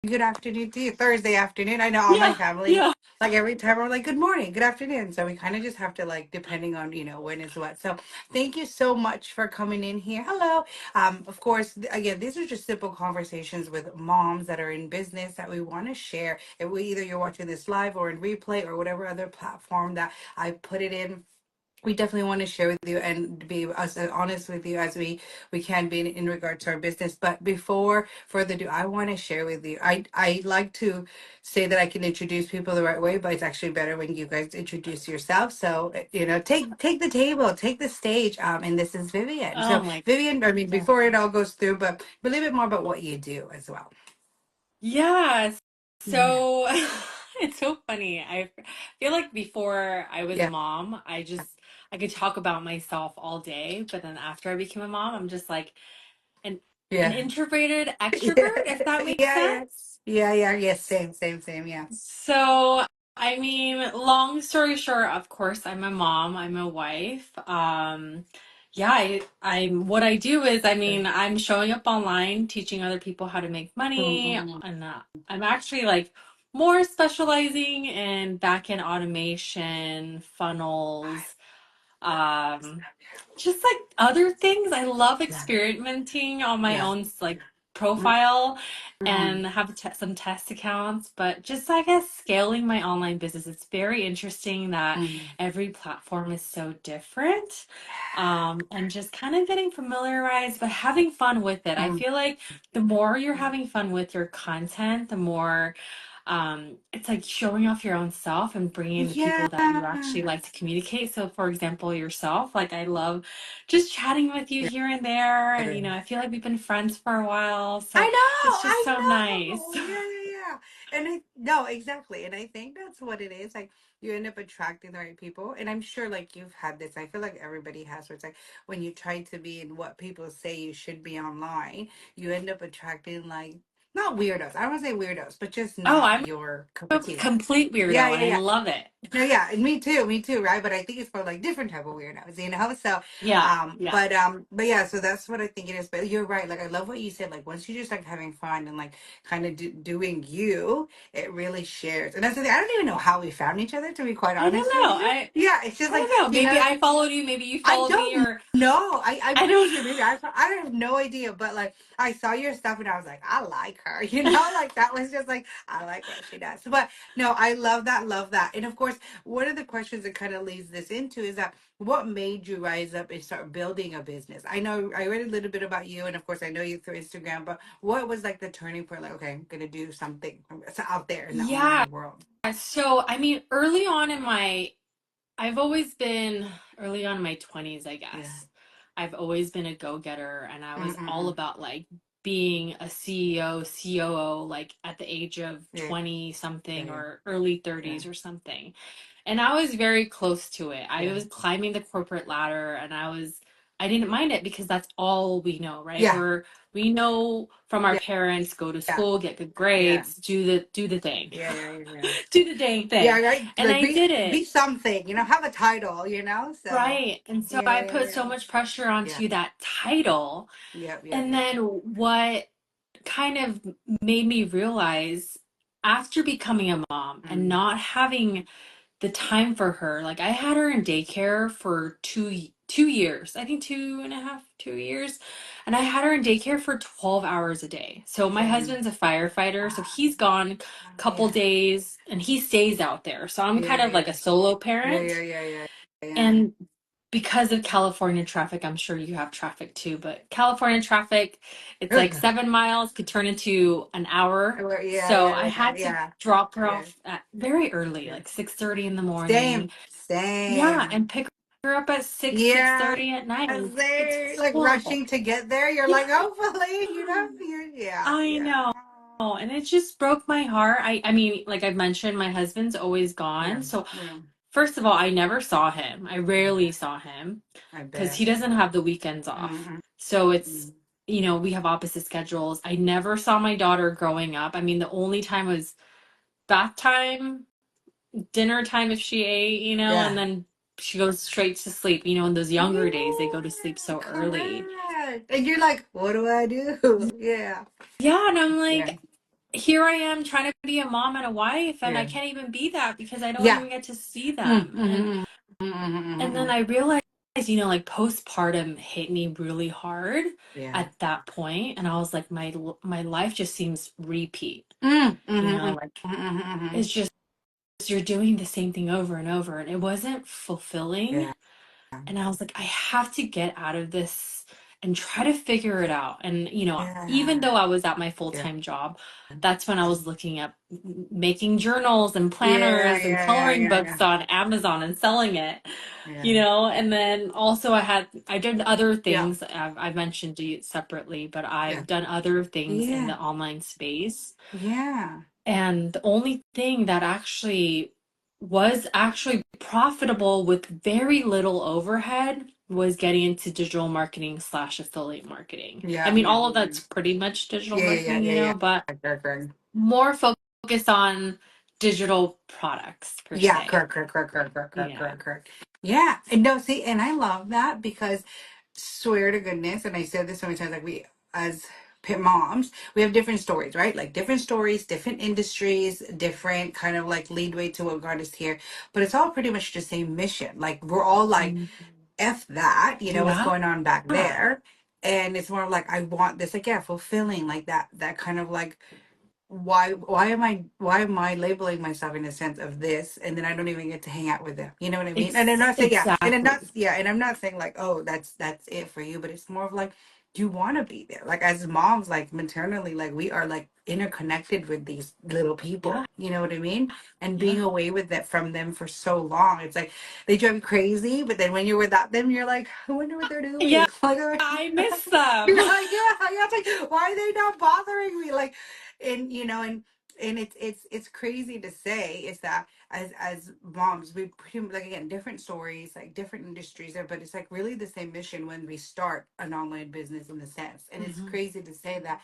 good afternoon to you. Thursday afternoon. I know all my Yeah, family, yeah. like every time we're like, good morning, good afternoon. So we kind of just have to like, depending on, when is what. So thank you so much for coming in here. Hello. Of course, again, these are just simple conversations with moms that are in business that we want to share. And we either you're watching this live or in replay or whatever other platform that I put it in, we definitely want to share with you and be as honest with you as we can be in regard to our business. But before further ado, I want to share with you, I like to say that I can introduce people the right way, but it's actually better when you guys introduce yourself. So take the table, take the stage. And this is Vivian. Oh So my Vivian, I mean, God. before it all goes through, but a little bit more about what you do as well. Yeah. Yeah. So it's so funny. I feel like before I was a Yeah. mom, I could talk about myself all day, but then after I became a mom, I'm just like an an Yeah. introverted Yeah. extrovert, if that makes Yeah. Yeah. sense. Yeah. Yeah. Yes. Same. Yeah. So, I mean, long story short, of course, I'm a mom, I'm a wife. Yeah, I'm what I do is, I mean, I'm showing up online, teaching other people how to make money, Mm-mm. and I'm actually like more specializing in back-end automation, funnels, um, just like other things. I love Yeah. experimenting on my Yeah. own like profile Mm-mm. and have some test accounts, but just I guess scaling my online business. It's very interesting that Mm. every platform is so different. And just kind of getting familiarized, but having fun with it. I Mm. feel like the more you're having fun with your content, the more it's like showing off your own self and bringing the Yeah. people that you actually like to communicate. So, for example, yourself, like I love just chatting with you here and there. And, I feel like we've been friends for a while. So it's just so I nice. know. Yeah. And I no, exactly. And I think that's what it is. Like you end up attracting the right people. And I'm sure like you've had this. I feel like everybody has where it's like when you try to be in what people say you should be online, you end up attracting like not weirdos. I don't want to say weirdos, but just Oh, not I'm your cup a of tea. complete Yeah, weirdo yeah, and I yeah. love it. No, yeah, and me too, right? But I think it's for like different type of weirdos, So, Yeah. Yeah. but yeah, so that's what I think it is. But you're right. Like I love what you said. Like once you just like having fun and like kind of doing you, it really shares. And that's the thing. I don't even know how we found each other, to be quite I don't honest with know. you. Yeah, it's just I like don't know. you Maybe know. I followed you. Maybe you I followed me don't or know. I'm I pretty don't. sure maybe I have no idea, but like I saw your stuff and I was like, I like her, like that was just like I like what she does. But no, I love that. And of course, one of the questions that kind of leads this into is that what made you rise up and start building a business? I know I read a little bit about you, and of course I know you through Instagram, but what was like the turning point? Like, okay, I'm gonna do something out there in the Yeah. online world. So, I mean, early on in I've always been early on in my 20s, I Yeah. guess. I've always been a go-getter and I was all Mm-mm-mm. about like being a CEO, COO, like at the age of Yeah. 20 Yeah. something Yeah. or early Yeah. 30s or something. And I was very close to it. I Yeah. was climbing the corporate ladder and I didn't mind it because that's all we know, right? Yeah. We know from our Yeah. parents, go to Yeah. school, get good Yeah. grades, do the thing. Yeah. Do the dang Yeah, thing. right. And Like I did be it. something, have a title, So Right. And so I put yeah. so much pressure Yeah. onto that title. And Yeah. then what kind of made me realize after becoming a mom and Mm. not having the time for her, like I had her in daycare for 2 years, I think 2.5, 2 years. And I had her in daycare for 12 hours a day. So my Same. husband's a firefighter, so he's gone a couple Yeah. days and he stays out there. So I'm kind Yeah. of like a solo parent. Yeah. Yeah. And because of California traffic, I'm sure you have traffic too, but California traffic, it's like 7 miles could turn into an hour. So I had to Yeah. drop her Yeah. off at very early, Yeah. like 6:30 in the morning. Same. Yeah, Same. and pick her up at 6, Yeah. 6:30 at night. They're It's like horrible. rushing to get there. You're Yeah, like, hopefully, I yeah. know. And it just broke my heart. I mean, like I've mentioned, my husband's always Yeah. gone. So Yeah. first of all, I never saw him. I rarely saw him I because bet. he doesn't have the weekends off. Mm-mm. So we have opposite schedules. I never saw my daughter growing up. I mean, the only time was bath time, dinner time if she ate, and Yeah. then she goes straight to sleep. In those younger days, they go to sleep Yeah, so early. correct. And you're like, what do I do? Yeah. Yeah, and I'm Yeah. like, here I am trying to be a mom and a wife, and I Yeah. can't even be that because I don't Yeah. even get to see Mm, them. mhm, mhm, And mhm, then mhm. I realized, like postpartum hit me really hard Yeah. at that point, and I was like, my life just seems repeat. Mm, mhm, Like mhm, mhm, mhm. it's just you're doing the same thing over and over, and it wasn't fulfilling. Yeah. And I was like, I have to get out of this and try to figure it out. And, even Yeah. though I was at my full Yeah. time job, that's when I was looking at making journals and Yeah. planners and Yeah. coloring Yeah. books Yeah. on Amazon and selling it, Yeah. and then also I did other Yeah. things. I've mentioned to you separately, but Yeah. I've done other things in Yeah. the online space. Yeah. And the only thing that actually was actually profitable with very little overhead was getting into digital marketing slash affiliate marketing. I Yeah. mean, Yeah. all of that's pretty much digital Yeah. Yeah. marketing, Yeah. Yeah. but Correct. Correct. more focused on digital products per Yeah. se. Correct. Correct. Correct. Correct. Correct. Correct. Yeah. Correct. Correct. Yeah. And no, see, and I love that because swear to goodness, and I said this so many times, like we as moms, we have different stories, right? Like different stories, different industries, different kind of like leadway to what God is here. But it's all pretty much the same mission. Like we're all like, Mhm. F that, what's Yeah. going on back there. And it's more like I want this, like, yeah, fulfilling, like that kind of like why am I labeling myself in a sense of this, and then I don't even get to hang out with them, you know what I mean? And I'm not saying, yeah, and I'm not, Exactly. yeah, and I'm not saying like, oh, that's it for you, but it's more of like, you want to be there, like as moms, like maternally, like we are like interconnected with these little Yeah. people, you know what I mean? And Yeah. being away with that from them for so long, it's like they drive you crazy, but then when you're without them, you're like, I wonder what they're Yeah. doing. Like I miss them. you're like, yeah, it's like, why are they not bothering me? Like, and and it's crazy to say is that as moms, we pretty much, like, again, different stories, like different industries there, but it's like really the same mission when we start an online business in the sense. And it's Hmm. crazy to say that,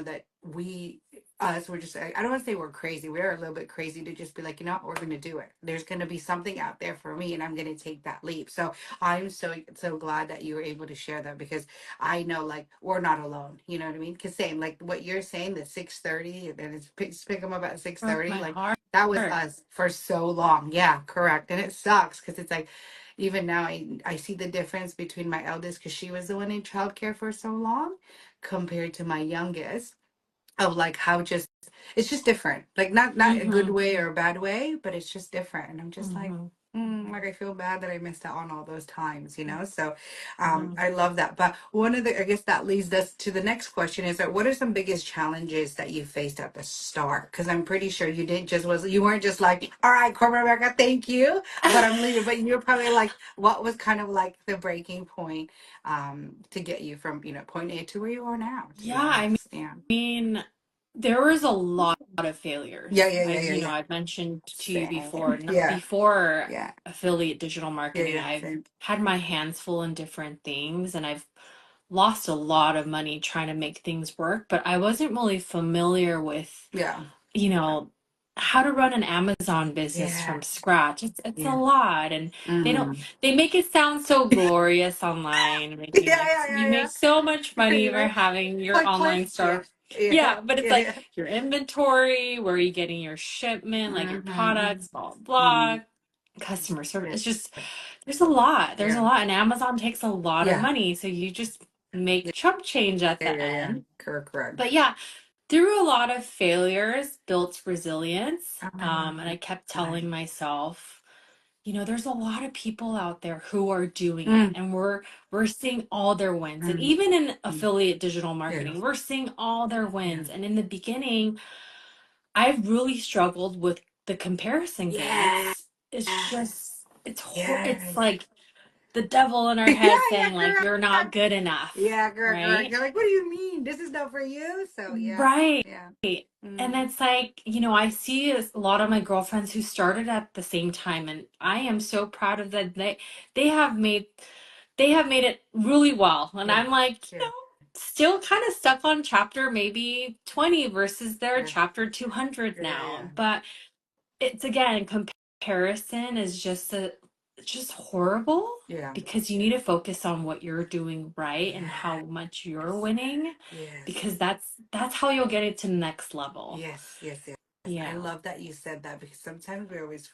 that we us we're just, I don't want to say we're crazy, we're a little bit crazy to just be like, you know what, we're going to do it, there's going to be something out there for me and I'm going to take that leap. So I'm so glad that you were able to share that, because I know, like, we're not alone, you know what I mean? Because same like what you're saying, the 6:30, and then it's pick them up at Broke 6:30, my like heart. that was us for so long. Yeah, correct. And it sucks because it's like, even now I see the difference between my eldest, because she was the one in childcare for so long, compared to my youngest, of like how just it's just different, like not a good Hmm. way or a bad way, but it's just different. And I'm just like, Hmm. like I feel bad that I missed out on all those times, so Hmm. I love that. But one of the, I guess that leads us to the next question, is that what are some biggest challenges that you faced at the start? Because I'm pretty sure you weren't just like, all right, corporate America, thank you, but I'm leaving. But you're probably like, what was kind of like the breaking point, to get you from, point A to where you are now, to Yeah, be I honest. Yeah. mean, there was a lot of Yeah, failures. yeah, yeah, yeah, yeah. I've mentioned to you before, Same. Yeah, before yeah, affiliate digital yeah, marketing, yeah. I've Same. had my hands full in different things and I've lost a lot of money trying to make things work, but I wasn't really familiar with Yeah, you know, how to run an Amazon business yeah, from scratch. It's a yeah. lot. And they don't Mm-hmm. they make it sound so glorious online, Yeah, making like yeah, you yeah, make so much yeah. money You for know, having your like click. online Yeah, store. yeah, Yeah, but it's yeah, like yeah. your inventory, where are you getting your shipment, like your Mm-hmm. products, blah, Mm-hmm. blah, customer service. Yeah, It's just there's a lot. There's a yeah, lot. And Amazon takes a lot of yeah, money. So you just make yeah, chump change at yeah, the yeah, yeah. end. Correct, correct. But yeah, through a lot of failures, built resilience. Oh my And I kept God. telling myself, there's a lot of people out there who are doing it, Mm, and we're seeing all their wins. And mm, even in mm. affiliate digital Yeah, marketing, we're seeing all their yeah, wins. And in the beginning, I really struggled with the comparison game. yeah, It's just it's yes. like the devil in our Yeah, head yeah, saying like correct. you're not good enough, Yeah, correct, correct. right? You're like, what do you mean? This is not for you? So yeah, Right. yeah. And Mm-hmm. it's like, I see a lot of my girlfriends who started at the same time, and I am so proud of that. They have made they have made it really well. And Yeah, I'm like, yeah, still kind of stuck on chapter maybe 20 versus their yeah, chapter 200 yeah, yeah. now. But it's again, comparison is just a just horrible Yeah. because you need to focus on what you're doing right and Yeah. how much you're winning Yes. because that's how you'll get it to the next level. Yes, yes, yes. I Yeah. love that you said that because sometimes we always,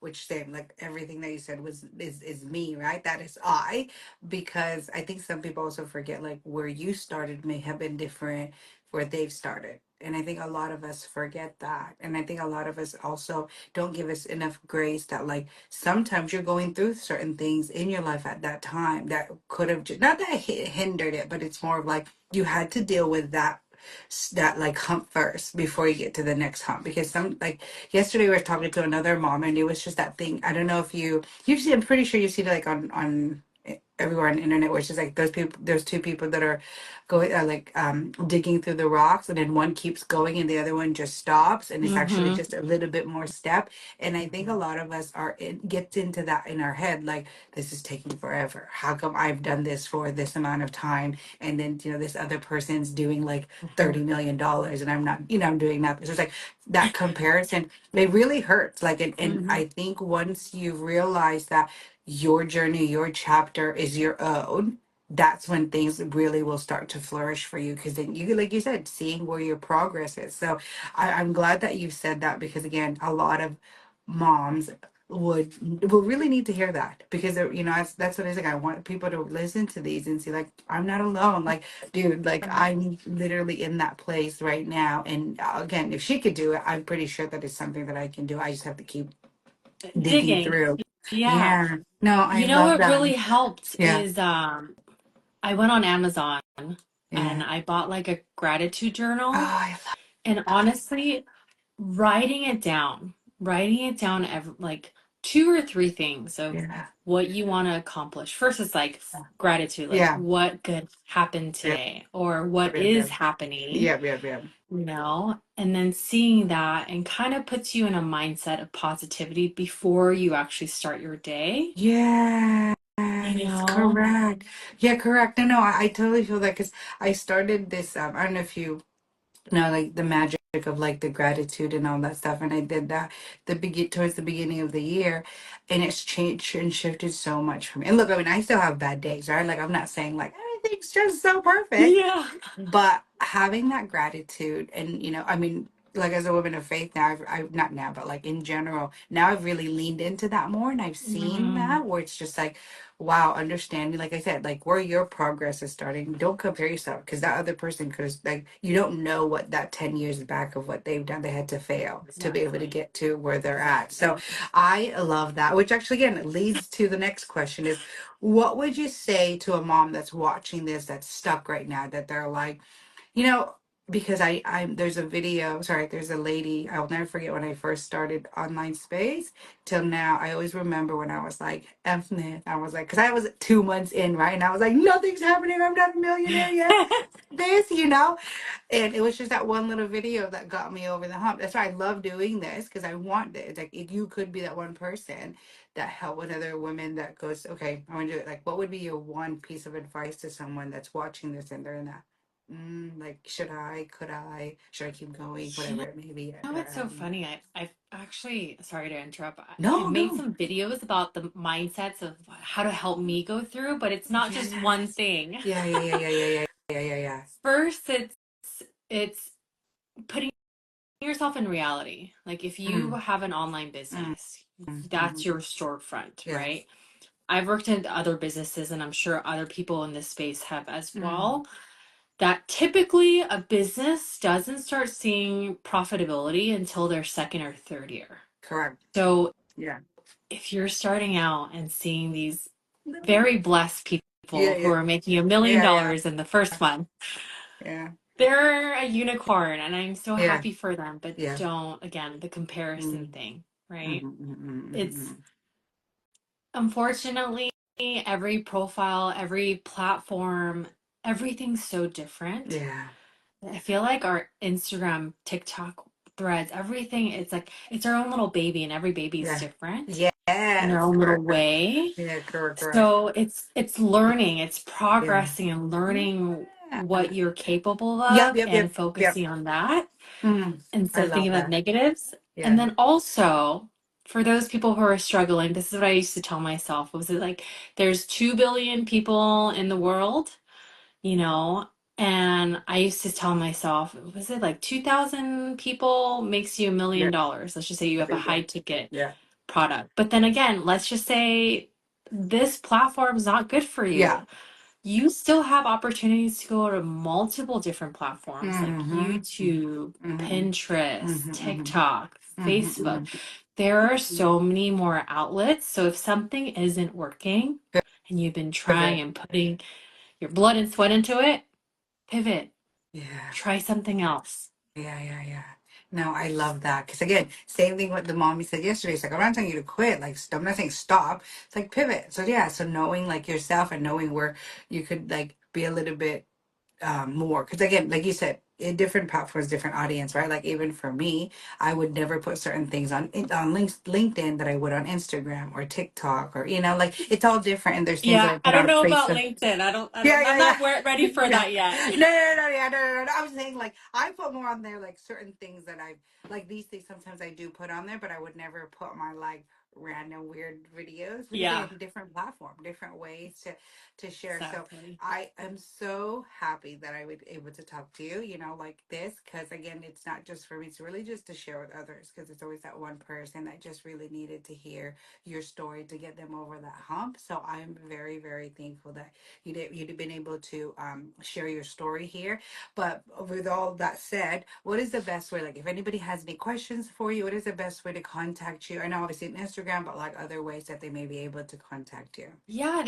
which same like everything that you said was is me, right? That is I, because I think some people also forget like where you started may have been different where they've started. And I think a lot of us forget that. And I think a lot of us also don't give us enough grace that like sometimes you're going through certain things in your life at that time that could have not that hindered it, but it's more of like you had to deal with that like hump first before you get to the next hump, because some like yesterday we were talking to another mom and it was just that thing. I don't know if you've seen, I'm pretty sure you see it like on everywhere on the internet, where it's just like those people, there's two people that are going like digging through the rocks, and then one keeps going and the other one just stops, and it's actually Mm-hmm. just a little bit more step. And I think a lot of us are gets into that in our head, like this is taking forever, how come I've done this for this amount of time, and then this other person's doing like $30 million and I'm not, I'm doing nothing. So it's like that comparison, it really hurts. Like, and Mm-hmm. I think once you realize that your journey, your chapter is your own, that's when things really will start to flourish for you. Because then you, like you said, seeing where your progress is. So I'm glad that you said that, because again, a lot of moms will really need to hear that, because that's what I think. I want people to listen to these and see like I'm not alone. Like, dude, like I'm literally in that place right now. And again, if she could do it, I'm pretty sure that it's something that I can do. I just have to keep digging Digging. through. Yeah. Yeah. No, I You know love what that. really helped Yeah. is I went on Amazon and Yeah. I bought like a gratitude Oh, journal. I love And that. honestly, writing it down like two or three things of Yeah. what you want to accomplish. First is like gratitude, like Yeah. what good happened Yeah. today or Yeah. what Yeah. is happening, Yeah. Yeah. Yeah. and then seeing that and kind of puts you in a mindset of positivity before you actually start your day, you Yes, know? correct. Yeah, correct. No, I totally feel that, because I started this. I don't know if like the magic of like the gratitude and all that stuff. And I did that towards the beginning of the year, and it's changed and shifted so much for me. And look, I mean, I still have bad days, right? Like I'm not saying like everything's just so perfect, Yeah. but having that gratitude, and I mean, like as a woman of faith now, I've not now, but like in general, now I've really leaned into that more, and I've seen Mm, that where it's just like, wow, understanding, like I said, like where your progress is starting. Don't compare yourself, because that other person could, like, you don't know what that 10 years back of what they've done, they had to fail to be able to exactly. get to where they're at. So I love that, which actually again leads to the next question is, what would you say to a mom that's watching this, that's stuck right now, that they're like, you know, because there's a video, sorry, there's a lady, I'll never forget when I first started online space till now. I always remember when I was like, F it. I was like, because I was 2 months in, right? And I was like, nothing's happening. I'm not a millionaire yet. This. And it was just that one little video that got me over the hump. That's why I love doing this, because I want this. Like, if you could be that one person that help with other women that goes, okay, I want to do it. Like, what would be your one piece of advice to someone that's watching this and they're in that? Like, should I keep going? You Whatever it may be. know, it's so funny. I've actually, sorry to interrupt. I No, made no. some videos about the mindsets of how to help me go through, but it's not just one Yes. thing. Yeah, yeah, yeah, yeah, yeah, yeah, yeah, yeah, yeah. First, it's putting yourself in reality. Like if you Mm, have an online mm, business, that's mm. your storefront, Yes. right? I've worked in other businesses, and I'm sure other people in this space have as Mm, well. That typically a business doesn't start seeing profitability until their second or third year. correct. So Yeah. if you're starting out and seeing these very blessed Yeah, people who yeah, are making $1 million yeah, yeah, in the first month, yeah, they're a unicorn, and I'm so yeah, happy for them. But yeah. don't, again, the comparison Mm, thing, mm, right? mm, mm, mm, It's mm. unfortunately every profile, every platform, everything's so different. Yeah. I feel like our Instagram, TikTok, threads, everything, it's like it's our own little baby, and every baby is Yeah. different in their Yes. own little Correct. way. Yeah. Correct. Correct. So it's learning, it's Yeah. progressing and learning Yeah. what you're capable Yep. of Yep. and Yep. Yep. focusing on that Mm, I instead of love thinking about that. negatives. And Yeah. then also for those people who are struggling, this is what I used to tell myself. Was it like there's 2 billion people in the world, you know, and I used to tell myself, was it like 2,000 people makes you Yeah, $1 million? Let's just say you have a there you high go. ticket Yeah. product. But then again, let's just say this platform's not good for Yeah. you. You still have opportunities to go to multiple different platforms like Mm-hmm. YouTube, Mm-hmm. Pinterest, Mm-hmm. TikTok, Facebook. Mm-hmm. There are so many more outlets. So if something isn't working and you've been trying Pivot. and putting your blood and sweat into it, pivot, Yeah. try something else. Yeah, yeah, yeah. No, I love that. Because again, same thing what the mommy said yesterday. It's like, I'm not telling you to quit. Like, I'm not saying stop. It's like pivot. So yeah, so knowing like yourself and knowing where you could like be a little bit more, because again, like you said, in different platforms, different audience, right? Like even for me, I would never put certain things on LinkedIn that I would on Instagram or TikTok, or like it's all different, and there's things that Yeah, I I put don't on know about Facebook. LinkedIn. Yeah, I'm yeah, not yeah. ready for Yeah. that yet. No, yeah, no. I was saying like I put more on there, like certain things that I like. These things sometimes I do put on there, but I would never put my like random weird videos, because Yeah, again, different platform, different ways to share. So exactly. I am so happy that I was able to talk to you, like this, because again, it's not just for me; it's really just to share with others. Because it's always that one person that just really needed to hear your story to get them over that hump. So I'm very, very thankful that you'd been able to share your story here. But with all that said, what is the best way? Like, if anybody has any questions for you, what is the best way to contact you? I know obviously Instagram, but like other ways that they may be able to contact you. Yeah,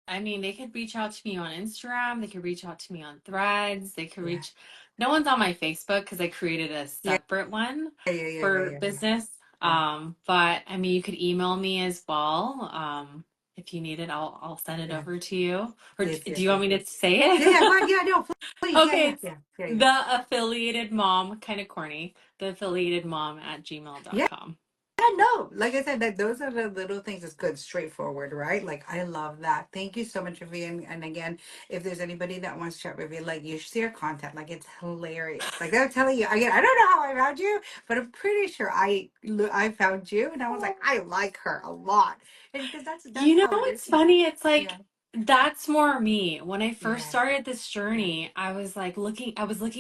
I mean, they could reach out to me on Instagram. They could reach out to me on Threads. They could Yeah. reach, no one's on my Facebook because I created a Yeah. separate one Yeah. Yeah. Yeah. for Yeah. Yeah. business. Yeah. But I mean, you could email me as well. If you need it, I'll send it Yeah. over to you. Or Yes. do Yes. you want Yes. me Yes. to say Yeah. Yeah. Go it? ahead. Yeah. No. Please. Yeah. Okay, Yeah. it's Yeah. Yeah. Yeah. the affiliated mom, kind of corny, the affiliated mom at Yeah. gmail.com. Yeah, no, like I said, that those are the little things that's good, straightforward, right? Like I love that. Thank you so much, Vivian. And again, if there's anybody that wants to chat with you, like you should see your content. Like it's hilarious. Like I'm telling you, again, I don't know how I found you, but I'm pretty sure I found you, and I was like, I like her a lot, and because that's You know how it is. what's funny? It's Yeah, like that's more me. When I first yeah, started this yeah, journey, I was looking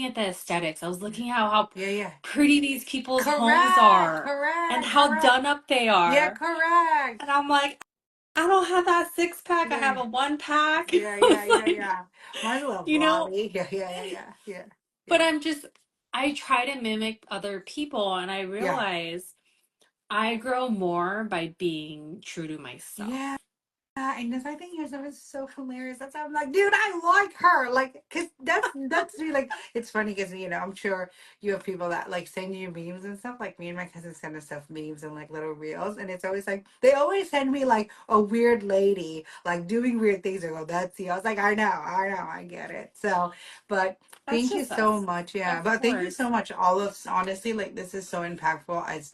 at the aesthetics. I was looking at how yeah, yeah. pretty these people's homes Correct, are and correct, how correct. done up they Yeah, are. correct. And I'm like, I don't have that six pack. I Yeah, have a one pack. yeah, yeah, It's yeah, like, yeah. Mine's a little you know, blobby. Yeah, yeah, yeah, yeah, yeah, but yeah. I try to mimic other people and I Yeah. realize I grow more by being true to myself. Yeah, and this, I think yours is so hilarious. That's how I'm like, dude, I like her. Like, cause that's really like it's funny because I'm sure you have people that like send you memes and stuff. Like me and my cousin send us stuff memes and like little reels, and it's always like they always send me like a weird lady like doing weird things. I go, that's you. I was like, I know, I get it. So, but That's thank you just so us. much. Yeah, Of but thank you course. so much. All of honestly, like this is so impactful. As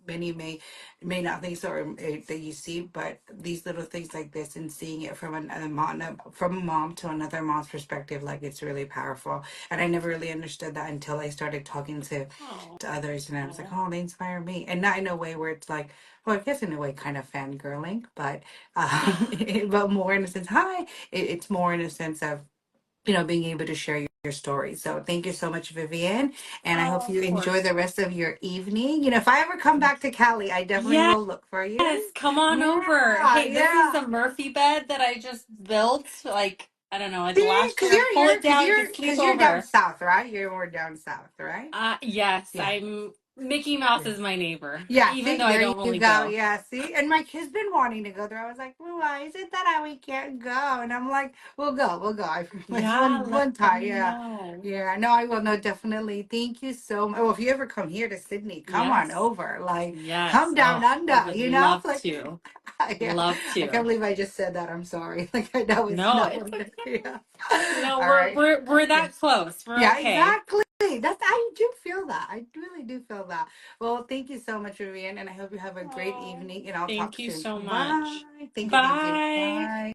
many may not think so, or that you see, but these little things like this and seeing it from another mom, from a mom to another mom's perspective, like it's really powerful. And I never really understood that until I started talking Oh. to others, and I was like, oh, they inspire me, and not in a way where it's like, well, I guess in a way, kind of fangirling, but but more in a sense, hi, it's more in a sense of being able to share your story. So thank you so much, Vivian. And I hope Oh, you of enjoy course. the rest of your evening. If I ever come back to Cali, I definitely Yes, will look for you. come on over. Yeah, Hey, this is yeah. the Murphy bed that I just built. Like, I don't know, like See, last year. Pull it down. You can sleep because you're down over. south, right? You're more down south, right? Yes, Yeah, Mickey Mouse yeah. is my neighbor, Yeah, even see, though I there don't you really go. go. Yeah, see, and my kid's been wanting to go there. I was like, well, why is it that we can't go? And I'm like, we'll go, we'll go. I promise. Yeah, One let time, me yeah, know. yeah. No, I will. No, definitely. Thank you so much. Oh, if you ever come here to Sydney, come on Yes, over. Like, yes. come down Oh, I under. would love Like, to. yeah. Love I can't to. believe I just said that. I'm sorry. Like, I know it's No, not. it's okay. Yeah. No, All right. we're Yeah. that close. We're Yeah, okay. exactly. I do feel that. I really do feel that. Well, thank you so much, Vivian, and I hope you have a great Oh, evening, and I'll talk thank you soon. so Bye. much. Thank you. Thank you. Bye. Bye.